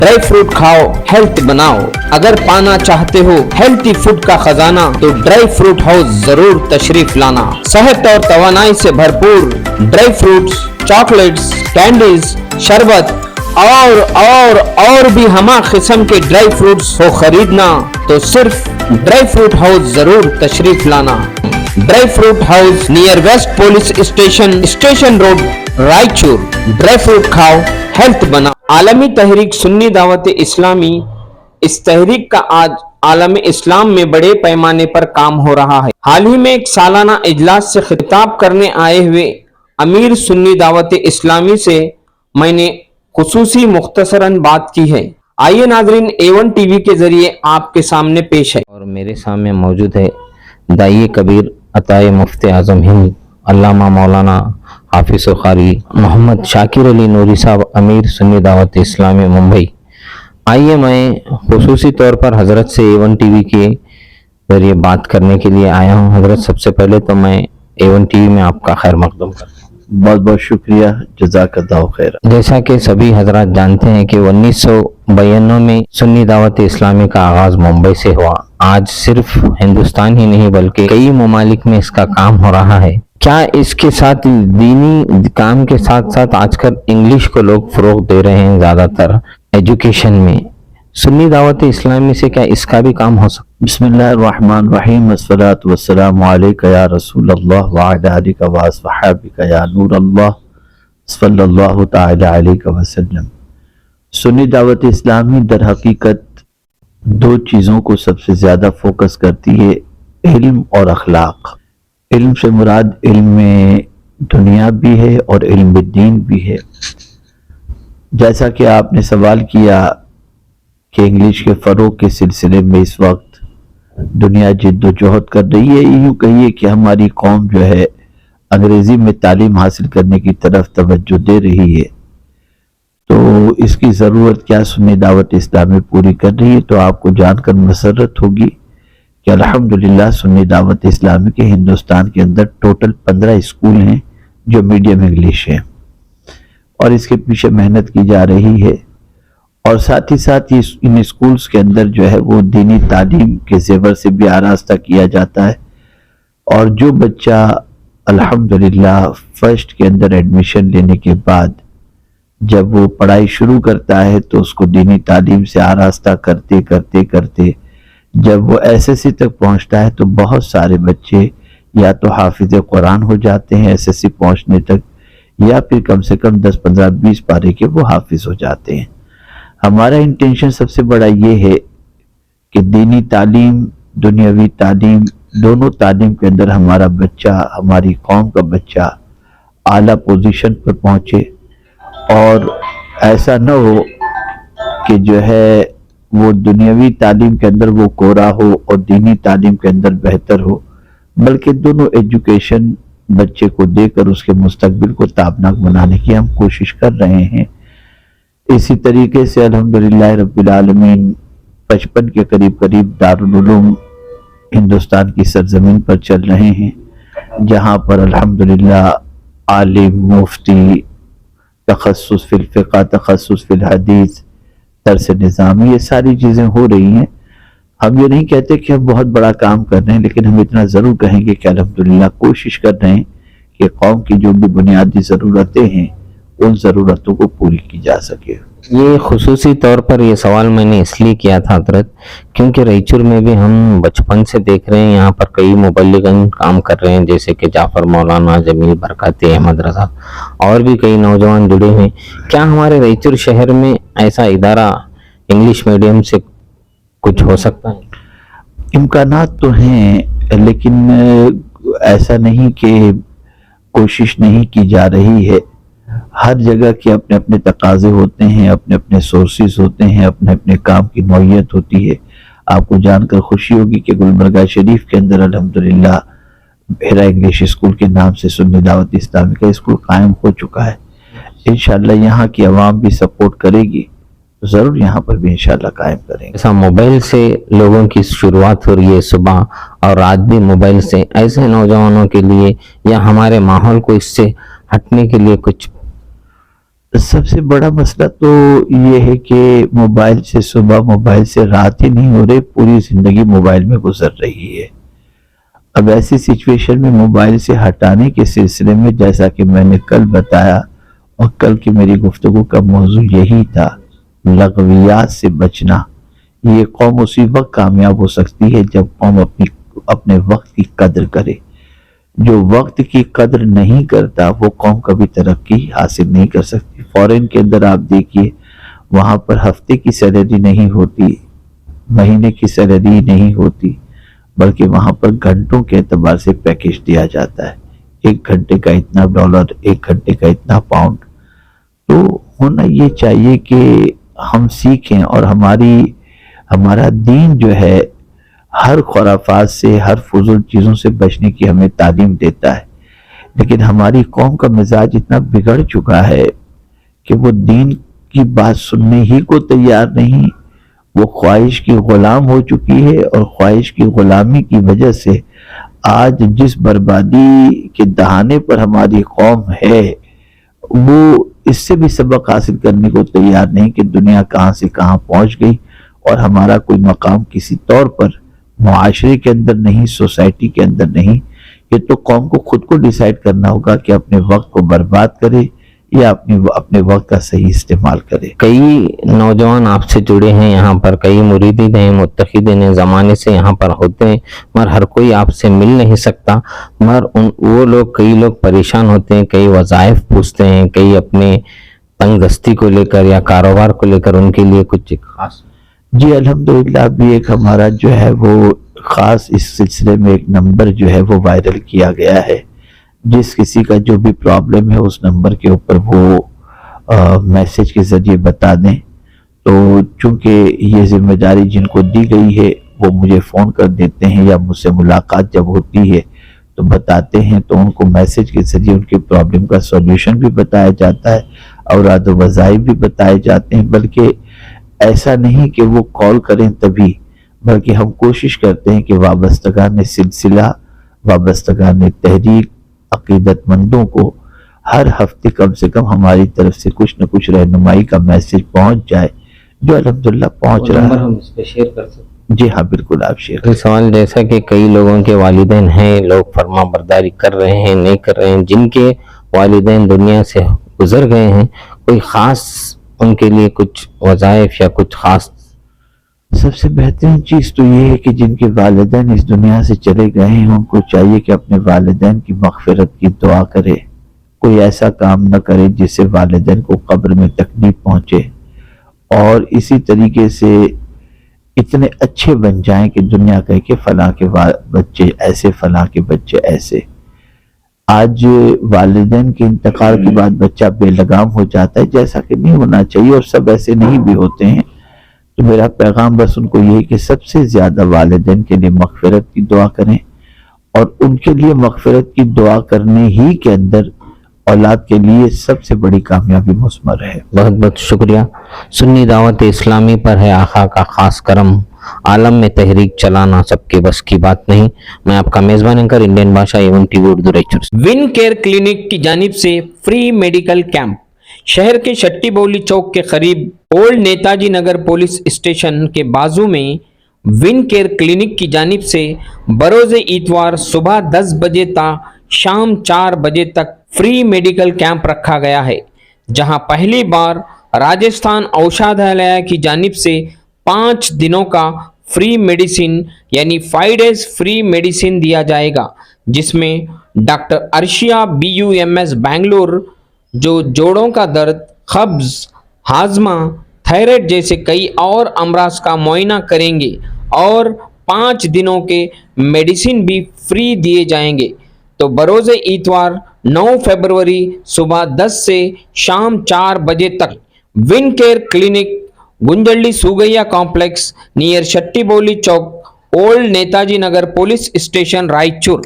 Dry fruit खाओ, health बनाओ। अगर पाना चाहते हो हेल्थी फूड का खजाना तो ड्राई फ्रूट हाउस जरूर तशरीफ लाना। सेहत और तवानाई से भरपूर ड्राई फ्रूट्स, चॉकलेट्स, कैंडीज, शरबत और भी हमा किस्म के ड्राई फ्रूट्स हो खरीदना तो सिर्फ ड्राई फ्रूट हाउस जरूर तशरीफ लाना। Dry fruit house near waste police station road, Raichur. Dry fruit खाओ, हेल्थ बनाओ। आलमी तहरीक सुन्नी दावत इस्लामी, इस तहरीक का आज आलम इस्लाम में बड़े पैमाने पर काम हो रहा है। हाल ही में एक सालाना इजलास से खिताब करने आए हुए अमीर सुन्नी दावत इस्लामी से मैंने खुसूसी मुख्तसरन बात की है। आइए नाजरीन, A1 टीवी के जरिए आपके सामने पेश है। और मेरे सामने मौजूद है दाई कबीर अताए मुफ्ती आजम हिंद अल्लामा मौलाना हाफिज कारी मोहम्मद शाकिर अली नूरी साहब, अमीर सुन्नी दावत इस्लामी मुंबई। आइए, मैं खुसूसी तौर पर हज़रत से A1 टीवी के जरिए बात करने के लिए आया हूँ। हज़रत, सबसे पहले तो मैं A1 टीवी में आपका खैर मकदम करता हूँ। बहुत बहुत शुक्रिया, जज़ाकल्लाहु खैर। जैसा कि सभी हजरात जानते हैं कि 1992 में सुन्नी दावत इस्लामी का आगाज मुंबई से हुआ। आज सिर्फ हिंदुस्तान ही नहीं बल्कि कई ममालिक में इसका काम हो रहा है। क्या इसके साथ दीनी काम के साथ साथ आजकल इंग्लिश को लोग फरोग दे रहे हैं ज़्यादातर एजुकेशन में। सुन्नी दावत इस्लामी से क्या इसका भी काम हो सकता है? बिस्मिल्लाहिर्रहमानिर्रहीम, अस्सलातु वस्सलामु अलैका या रसूलल्लाह व अला आलिका व अस्हाबिका या नूरल्लाह सल्लल्लाहु तआला अलैहि वसल्लम। सुन्नी दावत इस्लामी दर हकीकत दो चीज़ों को सबसे ज़्यादा फोकस करती है, इल्म और अखलाक। इल्म से मुराद इल्म में दुनिया भी है और इल्म दीन भी है। जैसा कि आपने सवाल किया कि इंग्लिश के फ़रोग के सिलसिले में इस वक्त दुनिया जिद्दोजहद कर रही है, यूँ कहिए कि हमारी कौम जो है अंग्रेज़ी में तालीम हासिल करने की तरफ तवज्जो दे रही है, तो इसकी ज़रूरत क्या सुन्नी दावत इस्लामी पूरी कर रही है। तो आपको जानकर मसरत होगी कि अल्हम्दुलिल्लाह सुन्नी दावत इस्लामी के हिंदुस्तान के अंदर टोटल 15 स्कूल हैं जो मीडियम इंग्लिश है, और इसके पीछे मेहनत की जा रही है। और साथ ही साथ इन स्कूल्स के अंदर जो है वो दीनी तालीम के ज़ेवर से भी आरास्ता किया जाता है। और जो बच्चा अल्हम्दुलिल्लाह फर्स्ट के अंदर एडमिशन लेने के बाद जब वो पढ़ाई शुरू करता है तो उसको दीनी तालीम से आरास्ता करते करते करते जब वो SSC तक पहुंचता है तो बहुत सारे बच्चे या तो हाफिज कुरान हो जाते हैं SSC पहुंचने तक, या फिर कम से कम 10, 15, 20 पारे के वो हाफिज हो जाते हैं। हमारा इंटेंशन सबसे बड़ा ये है कि दीनी तालीम, दुनियावी तालीम, दोनों तालीम के अंदर हमारा बच्चा, हमारी कौम का बच्चा आला पोजीशन पर पहुंचे, और ऐसा न हो कि जो है वो दुनियावी तालीम के अंदर वो कोरा हो और दीनी तालीम के अंदर बेहतर हो, बल्कि दोनों एजुकेशन बच्चे को देकर उसके मुस्तकबिल को ताबनाक बनाने की हम कोशिश कर रहे हैं। इसी तरीके से अल्हम्दुलिल्लाह रब्बिल आलमीन 55 के करीब दारुल उलूम हिंदुस्तान की सरजमीन पर चल रहे हैं, जहाँ पर अल्हम्दुलिल्लाह आलिम, मुफ्ती, तखस्सुस फिल फ़िक़्ह, तखस्सुस फिल हदीस, दर्स निज़ामी, ये सारी चीज़ें हो रही हैं। हम ये नहीं कहते कि हम बहुत बड़ा काम कर रहे हैं, लेकिन हम इतना ज़रूर कहेंगे कि अल्हम्दुलिल्लाह कोशिश कर रहे हैं कि कौम की जो भी बुनियादी ज़रूरतें हैं उन ज़रूरतों को पूरी की जा सके। ये खुसूसी तौर पर ये सवाल मैंने इसलिए किया था हज़रत, क्योंकि रायचूर में भी हम बचपन से देख रहे हैं यहाँ पर कई मुबल्लिगन काम कर रहे हैं, जैसे कि जाफ़र मौलाना, जमील बरकती, अहमद रज़ा और भी कई नौजवान जुड़े हैं। क्या हमारे रायचूर शहर में ऐसा इदारा इंग्लिश मीडियम से कुछ हो सकता है? इम्कानात तो हैं, लेकिन ऐसा नहीं कि कोशिश नहीं की जा रही है। हर जगह के अपने अपने तकाजे होते हैं, अपने अपने सोर्सेज होते हैं, अपने अपने काम की नौयत होती है। आपको जानकर खुशी होगी कि गुलबर्गा शरीफ के अंदर अल्हम्दुलिल्लाह बेहरा इंग्लिश स्कूल के नाम से सुन्नी दावत इस्लामी का स्कूल कायम हो चुका है। इंशाअल्लाह यहाँ की आवाम भी सपोर्ट करेगी, ज़रूर यहाँ पर भी इंशाअल्लाह कायम करेंगे। ऐसा मोबाइल से लोगों की शुरुआत हो रही है सुबह और रात भी मोबाइल से, ऐसे नौजवानों के लिए या हमारे माहौल को इससे हटने के लिए कुछ سب سے بڑا مسئلہ تو یہ ہے کہ موبائل سے صبح، موبائل سے رات ہی نہیں ہو رہے، پوری زندگی موبائل میں گزر رہی ہے۔ اب ایسی سچویشن میں موبائل سے ہٹانے کے سلسلے میں، جیسا کہ میں نے کل بتایا اور کل کی میری گفتگو کا موضوع یہی تھا، لغویات سے بچنا۔ یہ قوم اسی وقت کامیاب ہو سکتی ہے جب قوم اپنے وقت کی قدر کرے۔ جو وقت کی قدر نہیں کرتا وہ قوم کبھی ترقی حاصل نہیں کر سکتی۔ فورن کے اندر آپ دیکھیے، وہاں پر ہفتے کی سیلری نہیں ہوتی، مہینے کی سیلری نہیں ہوتی، بلکہ وہاں پر گھنٹوں کے اعتبار سے پیکیج دیا جاتا ہے۔ 1 گھنٹے کا اتنا ڈالر، 1 گھنٹے کا اتنا پاؤنڈ۔ تو ہونا یہ چاہیے کہ ہم سیکھیں، اور ہمارا دین جو ہے ہر خرافات سے، ہر فضول چیزوں سے بچنے کی ہمیں تعلیم دیتا ہے، لیکن ہماری قوم کا مزاج اتنا بگڑ چکا ہے کہ وہ دین کی بات سننے ہی کو تیار نہیں۔ وہ خواہش کی غلام ہو چکی ہے، اور خواہش کی غلامی کی وجہ سے آج جس بربادی کے دہانے پر ہماری قوم ہے، وہ اس سے بھی سبق حاصل کرنے کو تیار نہیں کہ دنیا کہاں سے کہاں پہنچ گئی، اور ہمارا کوئی مقام کسی طور پر معاشرے کے اندر نہیں، سوسائٹی کے اندر نہیں۔ یہ تو قوم کو خود کو ڈیسائیڈ کرنا ہوگا کہ اپنے وقت کو برباد کرے یا اپنے وقت کا صحیح استعمال کرے۔ کئی نوجوان آپ سے جڑے ہیں یہاں پر، کئی مریدین ہیں، متقدین ہیں، زمانے سے یہاں پر ہوتے ہیں، مگر ہر کوئی آپ سے مل نہیں سکتا، مگر کئی لوگ پریشان ہوتے ہیں، کئی وظائف پوچھتے ہیں، کئی اپنے تنگ دستی کو لے کر یا کاروبار کو لے کر، ان کے لیے کچھ خاص؟ جی الحمدللہ، ابھی ایک ہمارا جو ہے وہ خاص اس سلسلے میں ایک نمبر جو ہے وہ وائرل کیا گیا ہے۔ جس کسی کا جو بھی پرابلم ہے اس نمبر کے اوپر وہ میسج کے ذریعے بتا دیں۔ تو چونکہ یہ ذمہ داری جن کو دی گئی ہے وہ مجھے فون کر دیتے ہیں، یا مجھ سے ملاقات جب ہوتی ہے تو بتاتے ہیں، تو ان کو میسج کے ذریعے ان کی پرابلم کا سولوشن بھی بتایا جاتا ہے، اوراد و وظائف بھی بتائے جاتے ہیں۔ بلکہ ایسا نہیں کہ وہ کال کریں تبھی، بلکہ ہم کوشش کرتے ہیں کہ وابستگان سلسلہ، وابستگان تحریک، عقیدت مندوں کو ہر ہفتے کم سے کم ہماری طرف سے کچھ نہ کچھ رہنمائی کا میسج پہنچ جائے، جو الحمدللہ پہنچ رہا ہے۔ ہم اس پہ شیئر کر سکتے؟ جی ہاں بالکل، آپ شیئر ہیں۔ سوال جیسا کہ کئی لوگوں کے والدین ہیں، لوگ فرما برداری کر رہے ہیں، نہیں کر رہے ہیں، جن کے والدین دنیا سے گزر گئے ہیں، کوئی خاص ان کے لیے کچھ وظائف یا کچھ خاص؟ سب سے بہترین چیز تو یہ ہے کہ جن کے والدین اس دنیا سے چلے گئے ہیں، ان کو چاہیے کہ اپنے والدین کی مغفرت کی دعا کرے، کوئی ایسا کام نہ کرے جس سے والدین کو قبر میں تکلیف پہنچے، اور اسی طریقے سے اتنے اچھے بن جائیں کہ دنیا کہے کہ فلاں کے بچے ایسے، فلاں کے بچے ایسے۔ آج والدین کے انتقال کے بعد بچہ بے لگام ہو جاتا ہے، جیسا کہ نہیں ہونا چاہیے، اور سب ایسے نہیں بھی ہوتے ہیں۔ تو میرا پیغام بس ان کو یہی کہ سب سے زیادہ والدین کے لیے مغفرت کی دعا کریں، اور ان کے لیے مغفرت کی دعا کرنے ہی کے اندر اولاد کے لیے سب سے بڑی کامیابی مثمر ہے۔ بہت بہت شکریہ۔ سنی دعوت اسلامی پر ہے آقا کا خاص کرم، عالم میں تحریک چلانا سب کے بس کی بات نہیں۔ میں آپ کا میزبان اینکر انڈین بھاشا even T V Urdu Raichur. One care clinic کی جانب سے فری میڈیکل کیمپ شہر کے شٹی بولی چوک کے قریب old Netaji Nagar police station کے بازو میں ون کیئر کلینک کی جانب سے بروز اتوار صبح 10 بجے تا شام 4 بجے تک فری میڈیکل کیمپ رکھا گیا ہے، جہاں پہلی بار راجستھان اوشادھالیہ کی جانب سے 5 دنوں کا فری میڈیسن یعنی 5 days فری میڈیسن دیا جائے گا، جس میں ڈاکٹر ارشیا BUMS بنگلور جو جوڑوں کا درد، قبض، ہاضمہ، تھائرائیڈ جیسے کئی اور امراض کا معائنہ کریں گے، اور 5 دنوں کے میڈیسن بھی فری دیے جائیں گے۔ تو بروز اتوار 9 فروری صبح 10 سے شام 4 بجے تک one care clinic, Ganjali Sogiya complex, near Shetty Bavi Chowk, old Netaji Nagar police station, Raichur.